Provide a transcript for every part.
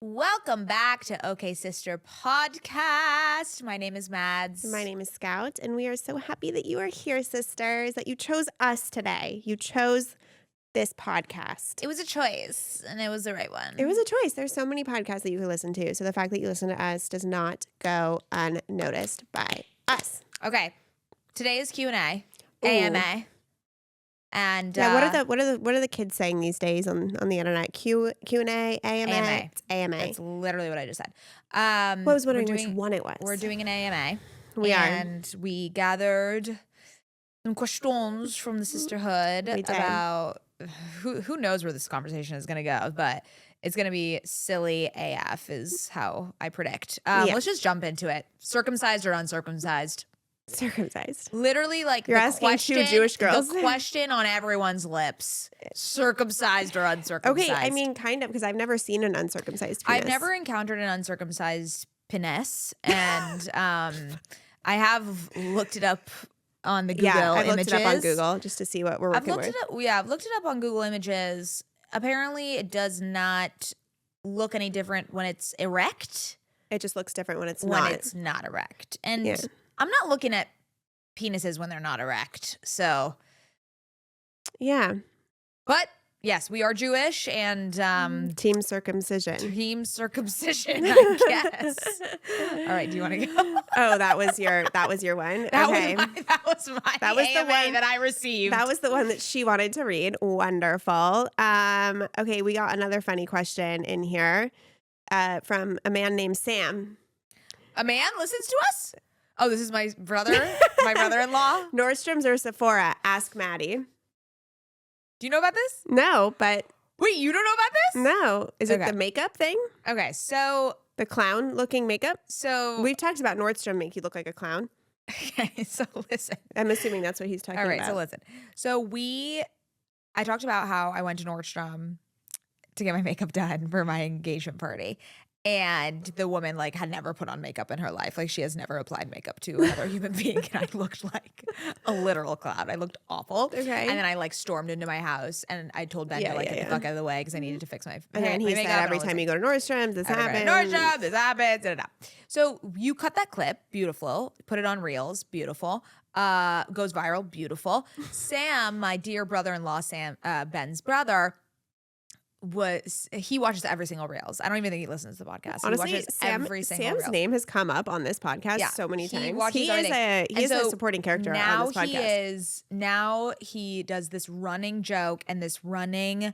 Welcome back to OK Sister Podcast. My name is Mads. My name is Scout, and we are so happy that you are here, sisters, that you chose us today. You chose this podcast. It was a choice, and it was the right one. It was a choice. There's so many podcasts that you can listen to, so the fact that you listen to us does not go unnoticed by us. Okay, today is Q&A, AMA. And yeah, what are the kids saying these days on the internet? Q&A, AMA. It's AMA. That's literally what I just said. I was wondering which one it was. We're doing an AMA. We are. And we gathered some questions from the sisterhood about who knows where this conversation is going to go, but it's going to be silly AF is how I predict. Let's just jump into it. Circumcised or uncircumcised? Circumcised. Literally, like you're asking two Jewish girls. The question on everyone's lips: circumcised or uncircumcised? Okay, I mean, kind of, because I've never seen an uncircumcised penis. I've never encountered an uncircumcised penis, and I have looked it up on the Google I've images. looked it up on Google just to see what we're working with. I've looked it up on Google Images. Apparently, it does not look any different when it's erect. It just looks different when it's not. When it's not erect, and I'm not looking at penises when they're not erect. So, yeah. But yes, we are Jewish and team circumcision. Team circumcision, I guess. All right, do you want to go? Oh, that was your one. Okay. That was the one that I received. That was the one that she wanted to read. Wonderful. Okay, we got another funny question in here from a man named Sam. A man listens to us? Oh, this is my brother, my brother-in-law. Nordstrom's or Sephora? Ask Mady. Do you know about this? No, but wait, you don't know about this? No. Is it the makeup thing? Okay, so the clown-looking makeup. So we've talked about Nordstrom make you look like a clown. Okay, so listen. I'm assuming that's what he's talking about. All right, so listen. So I talked about how I went to Nordstrom to get my makeup done for my engagement party. And the woman had never put on makeup in her life. Like she has never applied makeup to another human being. And I looked like a literal clown. I looked awful. Okay. And then I stormed into my house and I told Ben to get the fuck out of the way because I needed to fix my and then he said every time you go to Nordstrom, this happens. Nordstrom, this happens. Da, da, da. So you cut that clip, beautiful. Put it on Reels, beautiful. Goes viral, beautiful. Sam, my dear brother-in-law, Ben's brother, he watches every single Reels. I don't even think he listens to the podcast. Honestly, he watches every single Sam's Reels. name has come up on this podcast so many times. He is a supporting character on this podcast. Now he does this running joke and this running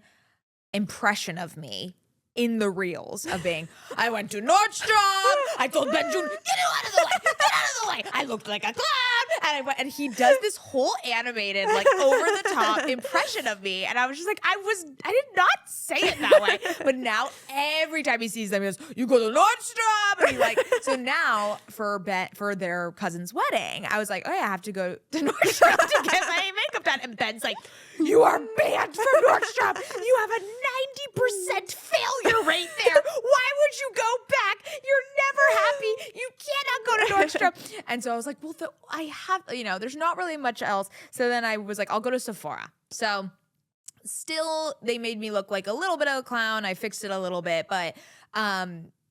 impression of me in the Reels of being, I went to Nordstrom. I told Ben June, get out of the way. Get out of the way. I looked like a clown. And he does this whole animated, over the top impression of me. And I was just like, I did not say it that way. But now every time he sees them, he goes, you go to Nordstrom. And so now for their cousin's wedding, I was like, oh yeah, I have to go to Nordstrom to get my makeup done. And Ben's like, you are banned from Nordstrom. You have a 90% failure rate there. Why would you go back? You're never happy. You cannot go to Nordstrom. And so I was like, well, I have, there's not really much else. So then I was like, I'll go to Sephora. So still, they made me look like a little bit of a clown. I fixed it a little bit, but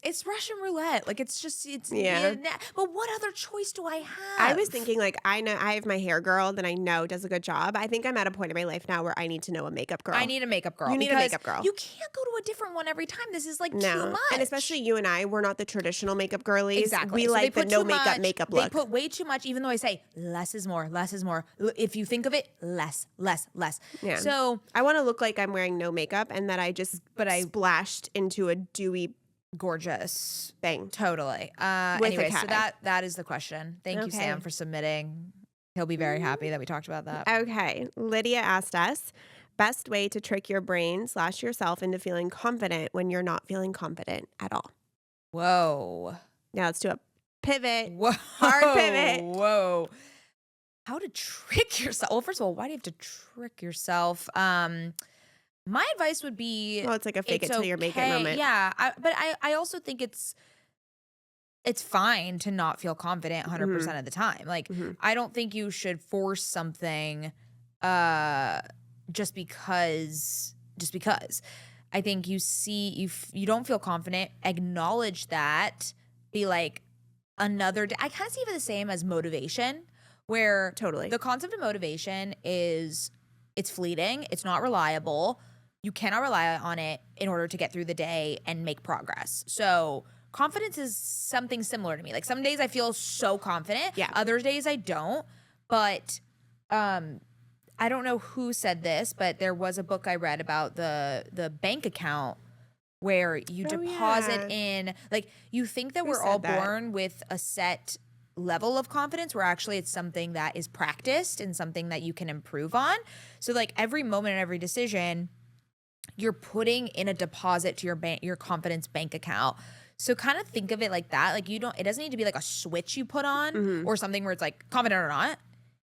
it's Russian roulette. But what other choice do I have? I was thinking, I know I have my hair girl that I know does a good job. I think I'm at a point in my life now where I need to know a makeup girl. I need a makeup girl. You need a makeup girl. You can't go to a different one every time. This is too much. And especially you and I, we're not the traditional makeup girlies. Exactly. We like the no makeup look. They put way too much, even though I say less is more, less is more. If you think of it, less. Yeah. So I want to look like I'm wearing no makeup and that I splashed into a dewy gorgeous thing. Totally. Anyway, so that is the question. Thank you, Sam, for submitting. He'll be very happy that we talked about that. Okay. Lydia asked us, best way to trick your brain / yourself into feeling confident when you're not feeling confident at all. Whoa. Now let's do a pivot. Whoa. Hard pivot. Whoa. How to trick yourself? Well, first of all, why do you have to trick yourself? My advice would be, well, it's like a fake it till you make it moment. Yeah, but I also think it's fine to not feel confident 100% of the time. I don't think you should force something just because. I think you don't feel confident, acknowledge that, be like, another day. I kind of see it the same as motivation, where Totally. the concept of motivation is it's fleeting, it's not reliable. You cannot rely on it in order to get through the day and make progress. So confidence is something similar to me. Like some days I feel so confident, other days I don't. But I don't know who said this, but there was a book I read about the bank account where you deposit in, like, you think that we're all born with a set level of confidence, where actually it's something that is practiced and something that you can improve on. So like every moment and every decision, you're putting in a deposit to your confidence bank account. So kind of think of it like that. Like it doesn't need to be like a switch you put on or something where it's like confident or not.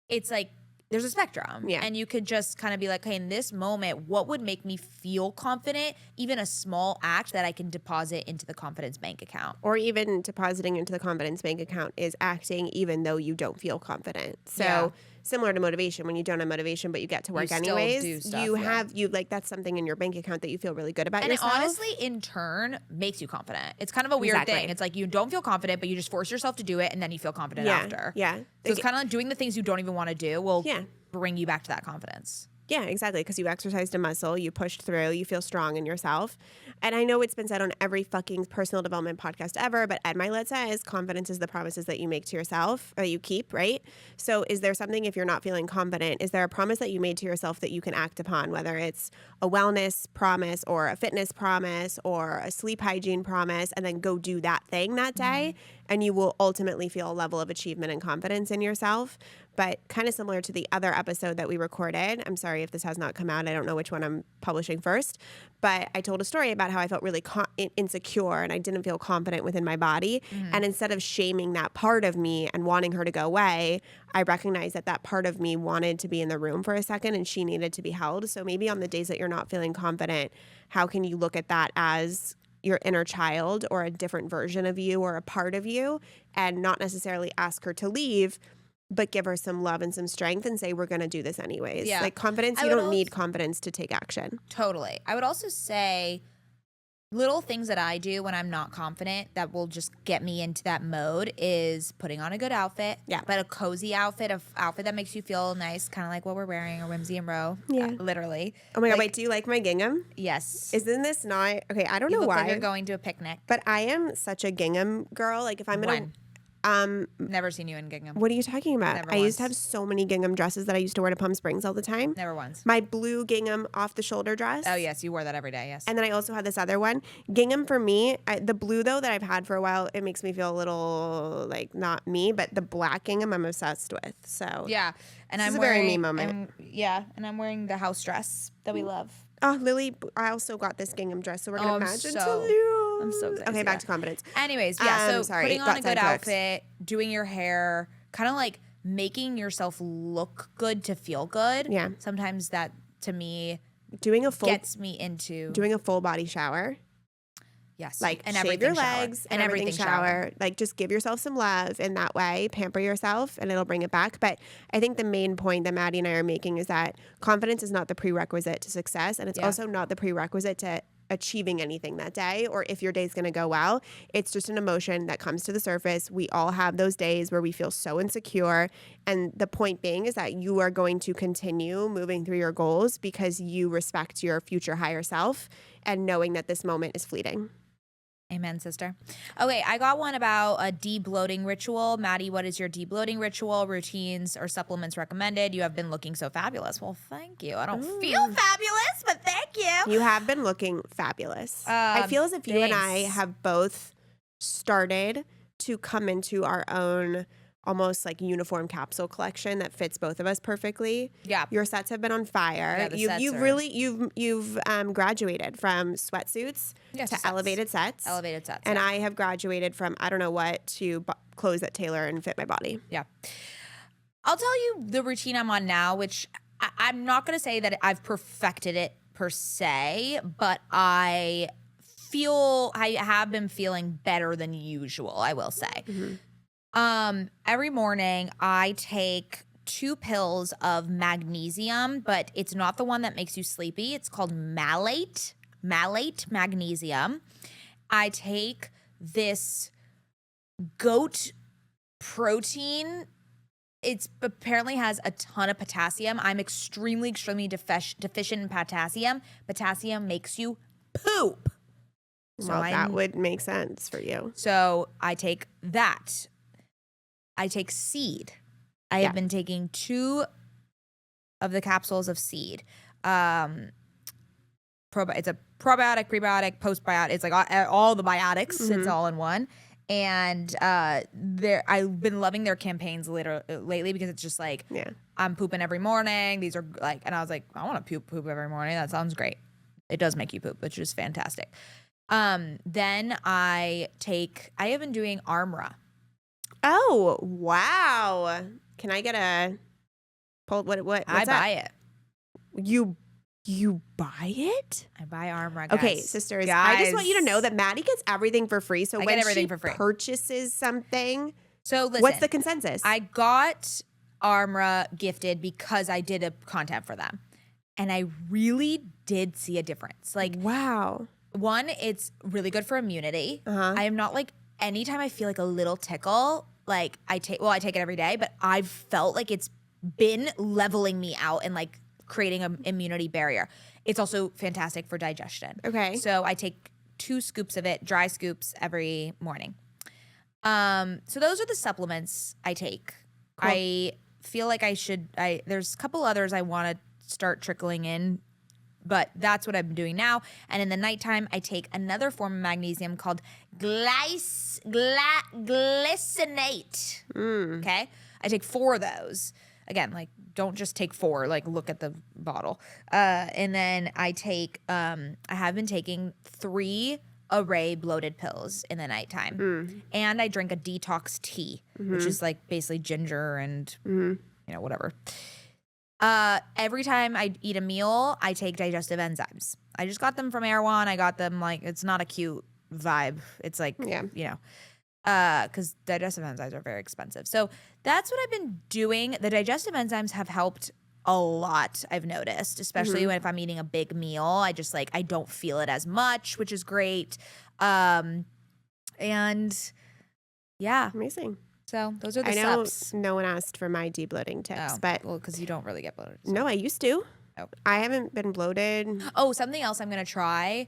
It's like there's a spectrum. Yeah. And you could just kind of be like, hey, in this moment, what would make me feel confident? Even a small act that I can deposit into the confidence bank account. Or even depositing into the confidence bank account is acting even though you don't feel confident. So similar to motivation, when you don't have motivation but you get to work anyways, do stuff, you like that's something in your bank account that you feel really good about yourself. And it honestly, in turn, makes you confident. It's kind of a weird thing. It's like you don't feel confident, but you just force yourself to do it, and then you feel confident after. Yeah. So it's kind of like doing the things you don't even want to do will bring you back to that confidence. Yeah, exactly. Because you exercised a muscle, you pushed through, you feel strong in yourself. And I know it's been said on every fucking personal development podcast ever, but Ed Milet says confidence is the promises that you make to yourself or you keep, right? So is there something, if you're not feeling confident, is there a promise that you made to yourself that you can act upon, whether it's a wellness promise or a fitness promise or a sleep hygiene promise, and then go do that thing that day, and you will ultimately feel a level of achievement and confidence in yourself? But kind of similar to the other episode that we recorded. I'm sorry if this has not come out. I don't know which one I'm publishing first. But I told a story about how I felt really insecure and I didn't feel confident within my body. And instead of shaming that part of me and wanting her to go away, I recognized that that part of me wanted to be in the room for a second and she needed to be held. So maybe on the days that you're not feeling confident, how can you look at that as your inner child or a different version of you or a part of you, and not necessarily ask her to leave, but give her some love and some strength and say, we're going to do this anyways. Yeah. Like confidence, you don't need confidence to take action. Totally. I would also say little things that I do when I'm not confident that will just get me into that mode is putting on a good outfit. Yeah. But a cozy outfit, outfit that makes you feel nice, kind of like what we're wearing, or Whimsy and Row. Yeah. Literally. Oh my God, wait, do you like my gingham? Yes. Isn't this not, okay, I don't know why. why. Like you're going to a picnic. But I am such a gingham girl. Like if I'm going to... Never seen you in gingham. What are you talking about? Never I once. used to have so many gingham dresses that I used to wear to Palm Springs all the time. Never once. My blue gingham off the shoulder dress. Oh yes, you wore that every day. Yes. And then I also had this other one. Gingham for me, the blue though that I've had for a while, it makes me feel a little like not me, but the black gingham I'm obsessed with. So yeah, and I'm wearing a very me moment. And I'm wearing the house dress that we love. Oh, Lily, I also got this gingham dress, so we're gonna match it. I'm so excited. Okay, back to confidence. Anyways, so putting on a good outfit, doing your hair, kind of like making yourself look good to feel good. Yeah. Sometimes that, to me, gets me into doing a full body shower. Yes. Like and shave your legs and everything shower. Like just give yourself some love in that way, pamper yourself, and it'll bring it back. But I think the main point that Mady and I are making is that confidence is not the prerequisite to success, and it's also not the prerequisite to achieving anything that day, or if your day's going to go well. It's just an emotion that comes to the surface. We all have those days where we feel so insecure, and the point being is that you are going to continue moving through your goals because you respect your future higher self and knowing that this moment is fleeting. Amen, sister. Okay, I got one about a de-bloating ritual. Mady, what is your de-bloating ritual, routines, or supplements recommended? You have been looking so fabulous. Well, thank you. I don't feel fabulous, but thank you. You have been looking fabulous. I feel as if you and I have both started to come into our own almost like uniform capsule collection that fits both of us perfectly. Yeah. Your sets have been on fire. Yeah, you've graduated from sweatsuits to elevated sets. Elevated sets. And I have graduated from I don't know what to clothes that tailor and fit my body. Yeah. I'll tell you the routine I'm on now, which I'm not going to say that I've perfected it per se, but I have been feeling better than usual, I will say. Mm-hmm. Every morning I take 2 pills of magnesium, but it's not the one that makes you sleepy. It's called malate. malate magnesium. I take this goat protein. It apparently has a ton of potassium. I'm extremely deficient in potassium. Potassium makes you poop. Well, that would make sense for you. So I take that. I take seed. I have been taking 2 of the capsules of seed. It's a probiotic, prebiotic, postbiotic. It's like all the biotics. It's all in one. And I've been loving their campaigns lately because it's just like, I'm pooping every morning. These are like, and I was like, I want to poop every morning. That sounds great. It does make you poop, which is fantastic. Then I have been doing Armra. Oh, wow. Can I get a pull? What's I buy it. You buy it? I buy Armra, guys. Okay, sisters. I just want you to know that Mady gets everything for free. So when she purchases something, so listen, what's the consensus? I got Armra gifted because I did a content for them. And I really did see a difference. Like, wow. One, it's really good for immunity. I am not like, anytime I feel like a little tickle, like I take it every day, but I've felt like it's been leveling me out and like creating an immunity barrier. It's also fantastic for digestion. Okay. So I take 2 scoops of it, dry scoops every morning. So those are the supplements I take. Cool. I feel like there's a couple others I want to start trickling in, but that's what I'm doing now. And in the nighttime, I take another form of magnesium called glycinate. Okay? I take 4 of those. Again, like, don't just take 4. Like, look at the bottle. And then I have been taking 3 Array bloated pills in the nighttime. And I drink a detox tea, which is like basically ginger and, whatever. Every time I eat a meal, I take digestive enzymes. I just got them from Erewhon. I got them like, it's not a cute vibe. It's like, because digestive enzymes are very expensive. So that's what I've been doing. The digestive enzymes have helped a lot, I've noticed, especially if I'm eating a big meal. I just like, I don't feel it as much, which is great. And yeah. Amazing. So those are the subs. No one asked for my de-bloating tips, but because you don't really get bloated. So. No, I used to. Oh. I haven't been bloated. Oh, something else I'm gonna try.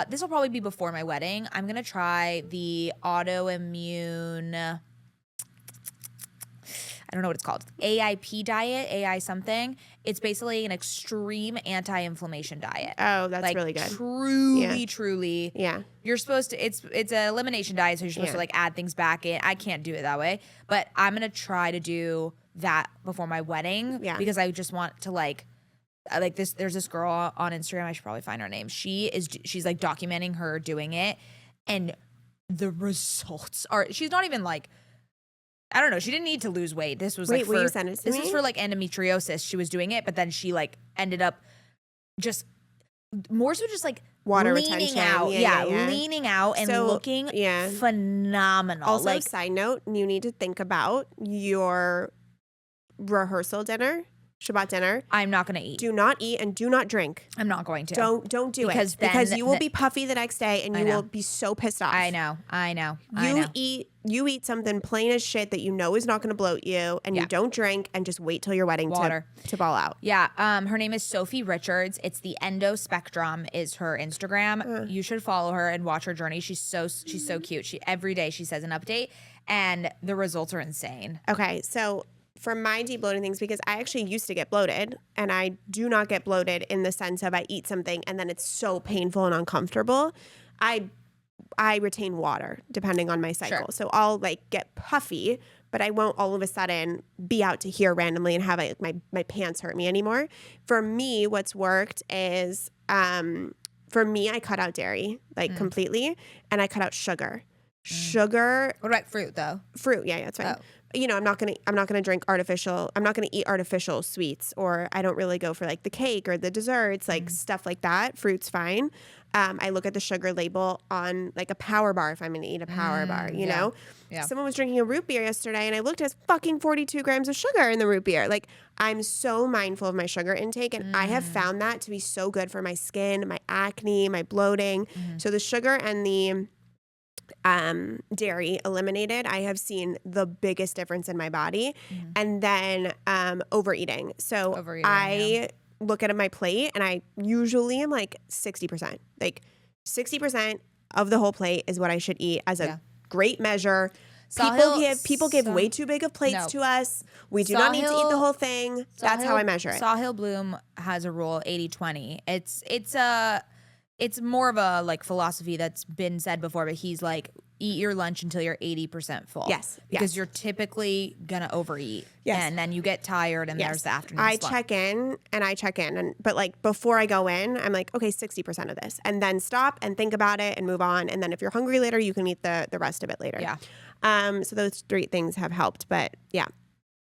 This will probably be before my wedding. I'm gonna try the autoimmune. I don't know what it's called. AIP diet, AI something. It's basically an extreme anti-inflammation diet. Oh, that's like, really good. Truly. Yeah. You're supposed to, it's an elimination diet, so you're supposed to like add things back in. I can't do it that way, but I'm going to try to do that before my wedding because I just want to like this, there's this girl on Instagram, I should probably find her name. She's like documenting her doing it, and the results are, she's not even like, I don't know. She didn't need to lose weight. This was will you send it to me? This was for like endometriosis. She was doing it, but then she like ended up just more so just like water leaning retention. Out. Leaning out and looking phenomenal. Also, like, side note, you need to think about your rehearsal dinner. Shabbat dinner. I'm not going to eat. Do not eat and do not drink. I'm not going to. Don't do it. Because you will be puffy the next day and you will be so pissed off. I know. You eat something plain as shit that you know is not going to bloat you, and you don't drink, and just wait till your wedding to ball out. Yeah. Her name is Sophie Richards. It's the Endo Spectrum is her Instagram. You should follow her and watch her journey. She's so cute. Every day she says an update, and the results are insane. Okay, so for my de-bloating things, because I actually used to get bloated, and I do not get bloated in the sense of I eat something and then it's so painful and uncomfortable. I retain water depending on my cycle. Sure. So I'll like get puffy, but I won't all of a sudden be out to here randomly and have my pants hurt me anymore. For me, what's worked is I cut out dairy completely, and I cut out sugar. Sugar. What about fruit though? Fruit, yeah, that's fine. Oh. I'm not gonna drink artificial. I'm not gonna eat artificial sweets, or I don't really go for like the cake or the desserts, like stuff like that. Fruit's fine. I look at the sugar label on like a power bar if I'm going to eat a power bar, you know? Yeah. Someone was drinking a root beer yesterday and I looked at fucking 42 grams of sugar in the root beer. Like, I'm so mindful of my sugar intake, and I have found that to be so good for my skin, my acne, my bloating. So the sugar and the dairy eliminated, I have seen the biggest difference in my body. And then overeating. So I look at my plate and I usually am like 60%. Like 60% of the whole plate is what I should eat as a great measure. People give way too big of plates to us. We do not need to eat the whole thing. That's how I measure it. Sahil Bloom has a rule, 80-20. It's more of a like philosophy that's been said before, but he's like, eat your lunch until you're 80% full. Yes. Because you're typically going to overeat. Yes. And then you get tired and there's the afternoon slump. I check in. But like before I go in, I'm like, okay, 60% of this. And then stop and think about it and move on. And then if you're hungry later, you can eat the rest of it later. Yeah. So those 3 things have helped. But yeah.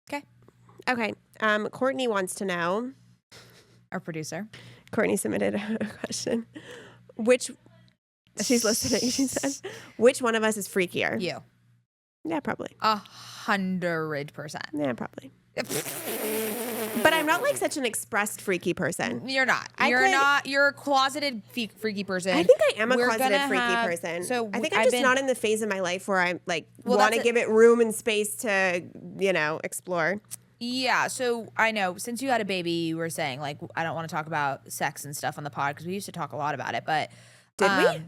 Okay. Courtney wants to know. Our producer. Courtney submitted a question. She's listening. She said, which one of us is freakier? You. Yeah, probably. 100%. Yeah, probably. But I'm not like such an expressed freaky person. You're not. You're a closeted freaky person. I think I am a closeted freaky person. So I think I'm just not in the phase of my life where I'm like want to give it room and space to, explore. Yeah, so I know since you had a baby, you were saying like I don't want to talk about sex and stuff on the pod because we used to talk a lot about it, but did we?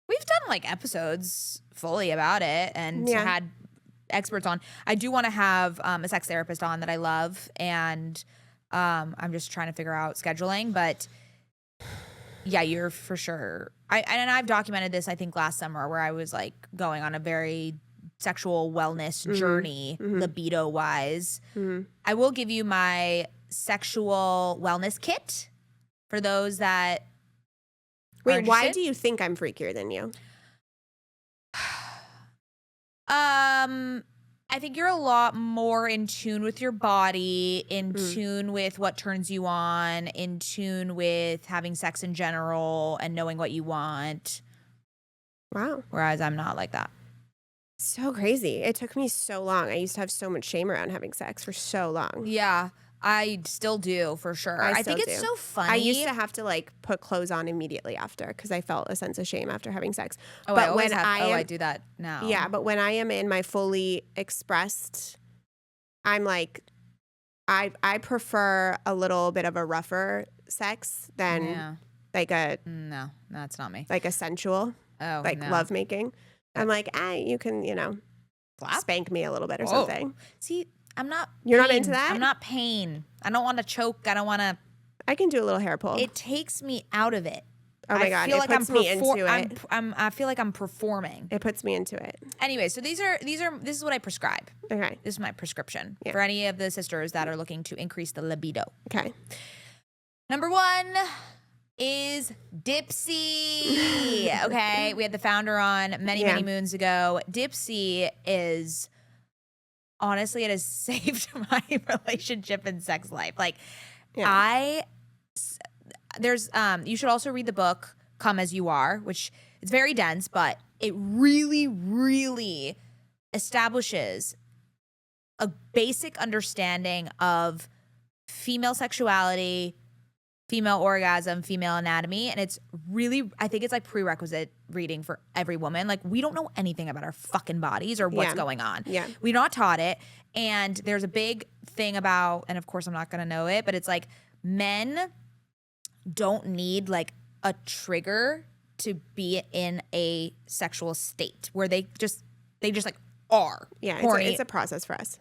We've done like episodes fully about it and had experts on. I do want to have a sex therapist on that I love, and I'm just trying to figure out scheduling. But yeah, you're for sure. I've documented this I think last summer where I was like going on a very sexual wellness journey, libido wise. I will give you my sexual wellness kit for those that. Wait, why do you think I'm freakier than you? I think you're a lot more in tune with your body, in tune with what turns you on, in tune with having sex in general and knowing what you want. Wow. Whereas I'm not like that. So crazy. It took me so long. I used to have so much shame around having sex for so long. Yeah. I still do, for sure. I think it's so funny. I used to have to like put clothes on immediately after because I felt a sense of shame after having sex. Oh, but I do that now. Yeah, but when I am in my fully expressed, I'm like, I prefer a little bit of a rougher sex than like a no, that's not me. Like a sensual, love making. I'm like, you can, spank me a little bit or something. See. I'm not. You're not into that? I'm not pain. I don't want to choke. I don't want to. I can do a little hair pull. It takes me out of it. Oh my God! It puts me into it. I feel like I'm performing. It puts me into it. Anyway, so this is what I prescribe. Okay. This is my prescription for any of the sisters that are looking to increase the libido. Okay. Number 1 is Dipsy. Okay, we had the founder on many moons ago. Dipsy is. Honestly, it has saved my relationship and sex life. Like, you should also read the book Come As You Are, which it's very dense, but it really, really establishes a basic understanding of female sexuality, female orgasm, female anatomy. And it's really, I think it's like prerequisite reading for every woman. Like, we don't know anything about our fucking bodies or what's going on. Yeah. We're not taught it. And there's a big thing about, and of course I'm not going to know it, but it's like men don't need like a trigger to be in a sexual state where they just like are. Yeah, horny. It's a process for us.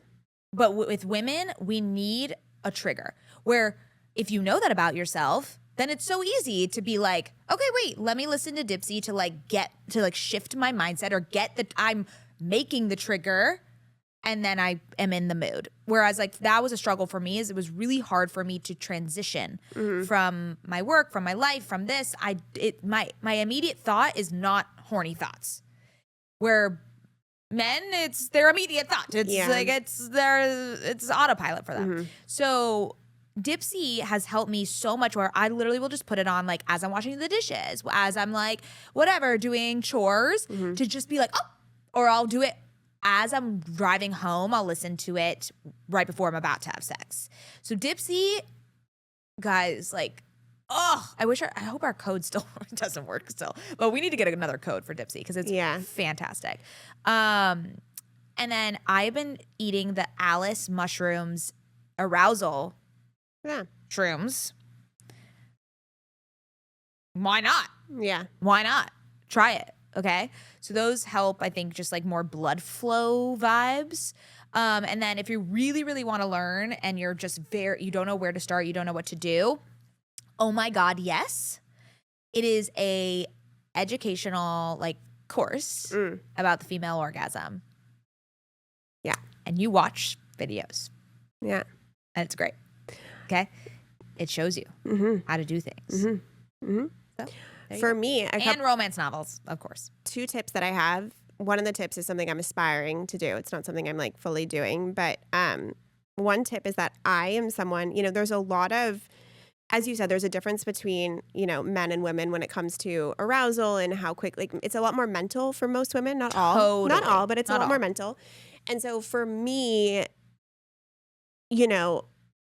But with women, we need a trigger where if you know that about yourself, then it's so easy to be like, okay, wait, let me listen to Dipsy to like shift my mindset or get that I'm making the trigger and then I am in the mood. Whereas like that was a struggle for me, is it was really hard for me to transition from my work, from my life, from this. My immediate thought is not horny thoughts. Where men, it's their immediate thought. It's like it's autopilot for them. So Dipsy has helped me so much where I literally will just put it on like as I'm washing the dishes, as I'm like whatever doing chores to just be like, oh, or I'll do it as I'm driving home. I'll listen to it right before I'm about to have sex. So Dipsy, guys, like, oh, I hope our code still doesn't work still, but we need to get another code for Dipsy because it's fantastic. And then I've been eating the Alice mushrooms arousal shrooms. Why not? Yeah. Why not? Try it. Okay. So those help, I think, just like more blood flow vibes. And then if you really, really want to learn and you're just you don't know where to start, you don't know what to do. Oh my God, yes. It is a educational like course about the female orgasm. Yeah. And you watch videos. Yeah. And it's great. Okay. It shows you how to do things. So, for me, and romance novels, of course. 2 tips that I have. One of the tips is something I'm aspiring to do. It's not something I'm like fully doing, but one tip is that I am someone, there's a lot of, as you said, there's a difference between, men and women when it comes to arousal and how quick, like it's a lot more mental for most women, not all, but it's a lot more mental. And so for me,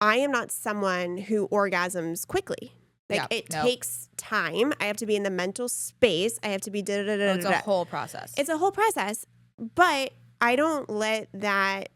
I am not someone who orgasms quickly. Like it takes time. I have to be in the mental space. I have to be It's a whole process. It's a whole process, but I don't let that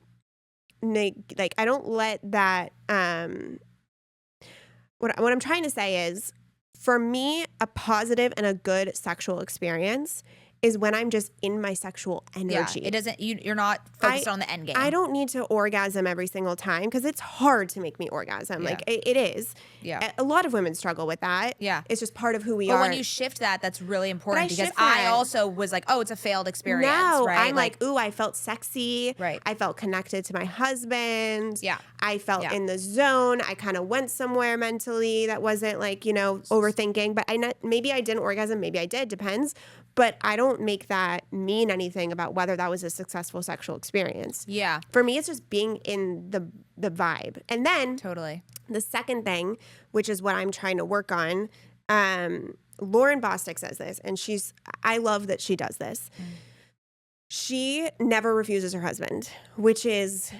what I'm trying to say is, for me, a positive and a good sexual experience is when I'm just in my sexual energy. Yeah, it doesn't. You're not focused on the end game. I don't need to orgasm every single time because it's hard to make me orgasm. Yeah. Like it is. Yeah. A lot of women struggle with that. Yeah. It's just part of who we are. But when you shift that's really important because I also was like, oh, it's a failed experience. No, right? I'm like, ooh, I felt sexy. Right. I felt connected to my husband. Yeah. I felt in the zone. I kind of went somewhere mentally that wasn't like, overthinking. But maybe I didn't orgasm. Maybe I did. Depends. But I don't make that mean anything about whether that was a successful sexual experience. Yeah. For me, it's just being in the vibe. And then totally. The second thing, which is what I'm trying to work on, Lauren Bostic says this, and I love that she does this. She never refuses her husband, which is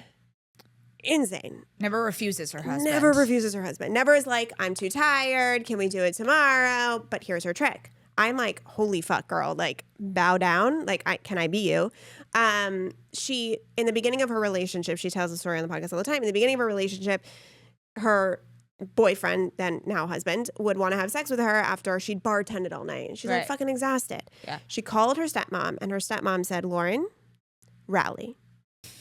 insane. Never refuses her husband. Never refuses her husband. Never is like, I'm too tired. Can we do it tomorrow? But here's her trick. I'm like, holy fuck, girl, like bow down. Like, can I be you? She, in the beginning of her relationship, she tells the story on the podcast all the time. In the beginning of her relationship, her boyfriend, then now husband, would want to have sex with her after she'd bartended all night. And she's like fucking exhausted. Yeah. She called her stepmom and her stepmom said, Lauren, rally.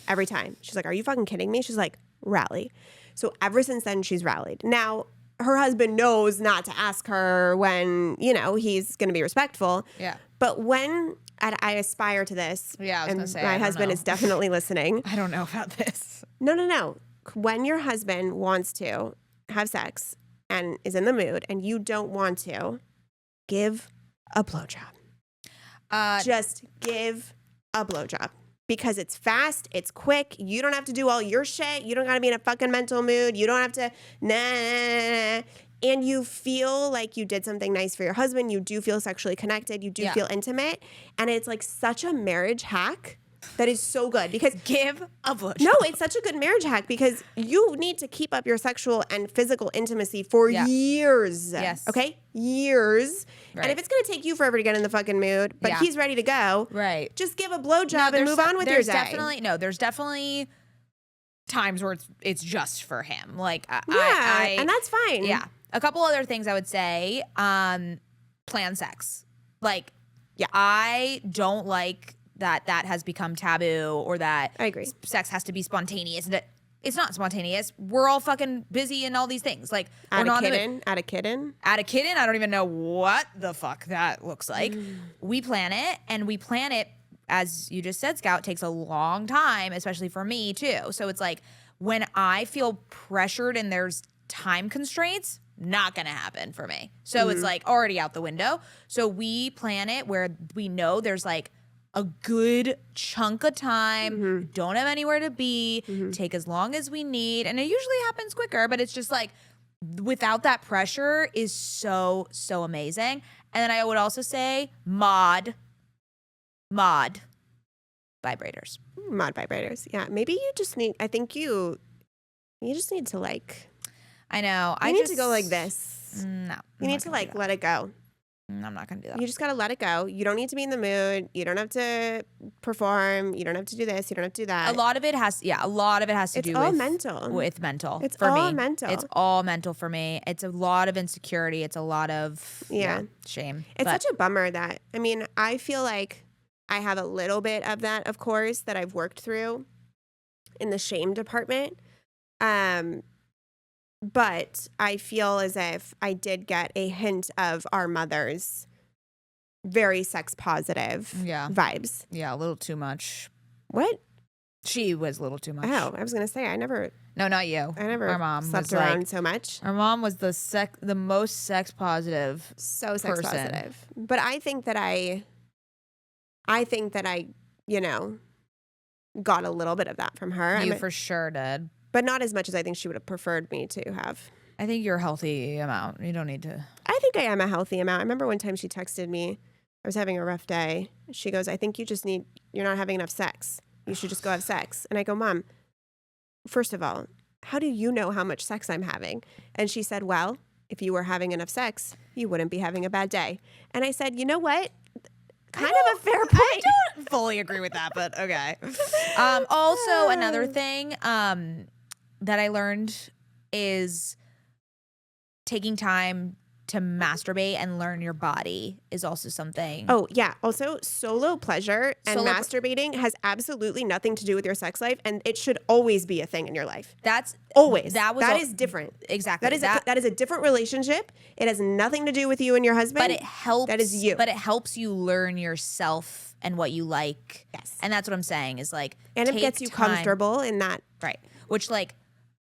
Every time. She's like, are you fucking kidding me? She's like, rally. So ever since then, she's rallied. Now, her husband knows not to ask her when, he's going to be respectful. Yeah. But when I aspire to this, my husband is definitely listening. I don't know about this. No. When your husband wants to have sex and is in the mood and you don't want to, give a blowjob. Just give a blowjob. Because it's fast, it's quick. You don't have to do all your shit. You don't got to be in a fucking mental mood. You don't have to, and you feel like you did something nice for your husband. You do feel sexually connected. You do feel intimate. And it's like such a marriage hack that is so good because give a blowjob. No, it's such a good marriage hack because you need to keep up your sexual and physical intimacy for years. Yes. Okay? Years. Right. And if it's going to take you forever to get in the fucking mood, but he's ready to go, just give a blowjob and move on with your day. There's definitely times where it's just for him. Like, and that's fine. Yeah. A couple other things I would say, plan sex. Like, I don't like that has become taboo or that I agree. Sex has to be spontaneous. It's not spontaneous. We're all fucking busy and all these things. Like, add a kid in. I don't even know what the fuck that looks like. We plan it, as you just said, Scout, takes a long time, especially for me too. So it's like when I feel pressured and there's time constraints, not gonna happen for me. So it's like already out the window. So we plan it where we know there's like a good chunk of time. Mm-hmm. Don't have anywhere to be. Take as long as we need. And it usually happens quicker, but it's just like without that pressure is so, so amazing. And then I would also say mod vibrators. Mod vibrators. Yeah. Maybe you just need, I think you just need to like, I know. you need to go like this. No. You need to like let it go. I'm not going to do that. You just got to let it go. You don't need to be in the mood. You don't have to perform. You don't have to do this. You don't have to do that. A lot of it has to do all with mental. With mental. It's for all me. mental. It's all mental for me. It's a lot of insecurity. It's a lot of shame. It's such a bummer that, I mean, I feel like I have a little bit of that, of course, that I've worked through in the shame department. But I feel as if I did get a hint of our mother's very sex positive vibes. Yeah, a little too much. What? She was a little too much. Oh, I was gonna say No, not you. Our mom slept around so much. Our mom was the most sex positive. So sex positive. But I think that I you know, got a little bit of that from her. You for sure did. But not as much as I think she would have preferred me to have. I think you're a healthy amount. You don't need to. I think I am a healthy amount. I remember one time she texted me. I was having a rough day. She goes, I think you're not having enough sex. You should just go have sex. And I go, Mom, first of all, how do you know how much sex I'm having? And she said, well, if you were having enough sex, you wouldn't be having a bad day. And I said, you know what? Kind of a fair point. I don't fully agree with that, but okay. Also, another thing that I learned is taking time to masturbate and learn your body is also something. Oh, yeah. Also, solo pleasure and masturbating has absolutely nothing to do with your sex life, and it should always be a thing in your life. That's always. That is different. Exactly. That is a different relationship. It has nothing to do with you and your husband. But it helps. That is you. But it helps you learn yourself and what you like. Yes. And that's what I'm saying is like, and it gets you comfortable in that. Right. Which like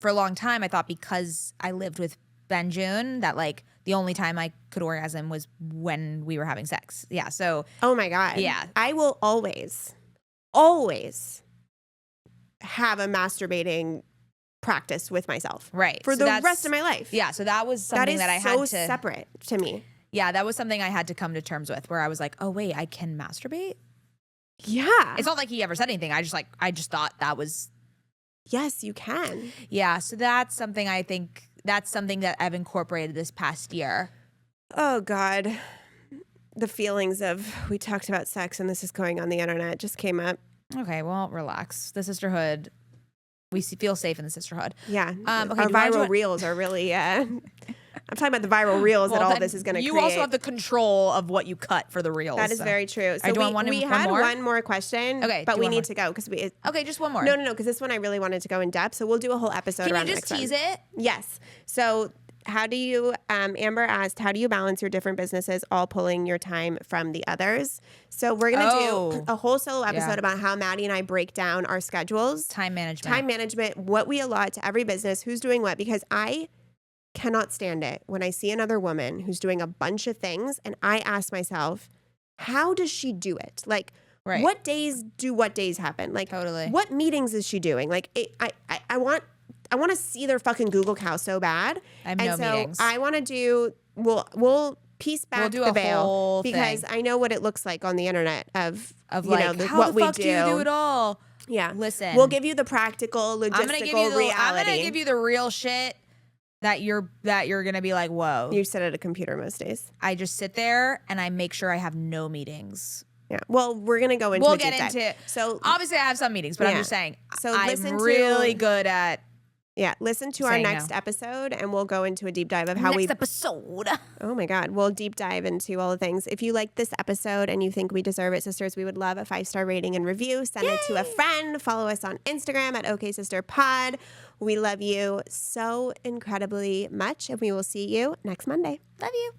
for a long time, I thought because I lived with Benjun that like the only time I could orgasm was when we were having sex. Yeah. So. Oh my God. Yeah. I will always have a masturbating practice with myself. Right. For the rest of my life. Yeah. So that was something that I had to. That is so separate to me. Yeah. That was something I had to come to terms with where I was like, oh wait, I can masturbate? Yeah. It's not like he ever said anything. I just thought that was. Yes, you can. Yeah. So that's something I think. That's something that I've incorporated this past year. Oh, God. The feelings of, we talked about sex and this is going on the internet just came up. Okay, well, relax. The sisterhood, we feel safe in the sisterhood. Yeah. Okay, our viral reels are really, I'm talking about the viral reels that all this is going to create. You also have the control of what you cut for the reels. That is very true. So we had one more question, but we need to go because we. Okay, just one more. No, because this one I really wanted to go in depth. So we'll do a whole episode around Can you just tease it? Yes. So how do you, Amber asked, how do you balance your different businesses all pulling your time from the others? So we're going to do a whole solo episode about how Mady and I break down our schedules. Time management, what we allot to every business, who's doing what, because I cannot stand it when I see another woman who's doing a bunch of things and I ask myself, how does she do it? Like, what days happen? Like, totally. What meetings is she doing? Like, I want to see their fucking Google cow so bad. I have no meetings. I want to do. We'll piece back the veil because I know what it looks like on the internet of like how the fuck do you do it all? Yeah, listen, we'll give you the practical, logistical reality. I'm gonna give you the real shit. That you're gonna be like, whoa. You sit at a computer most days. I just sit there and I make sure I have no meetings. Yeah. Well, we're gonna go into. We'll get into it. So obviously, I have some meetings, but I'm just saying. So I'm really good at. Yeah. Listen to our next episode, and we'll go into a deep dive of how next episode. Oh my God, we'll deep dive into all the things. If you like this episode and you think we deserve it, sisters, we would love a 5-star rating and review. Send it to a friend. Follow us on Instagram at OKSisterPod. We love you so incredibly much, and we will see you next Monday. Love you.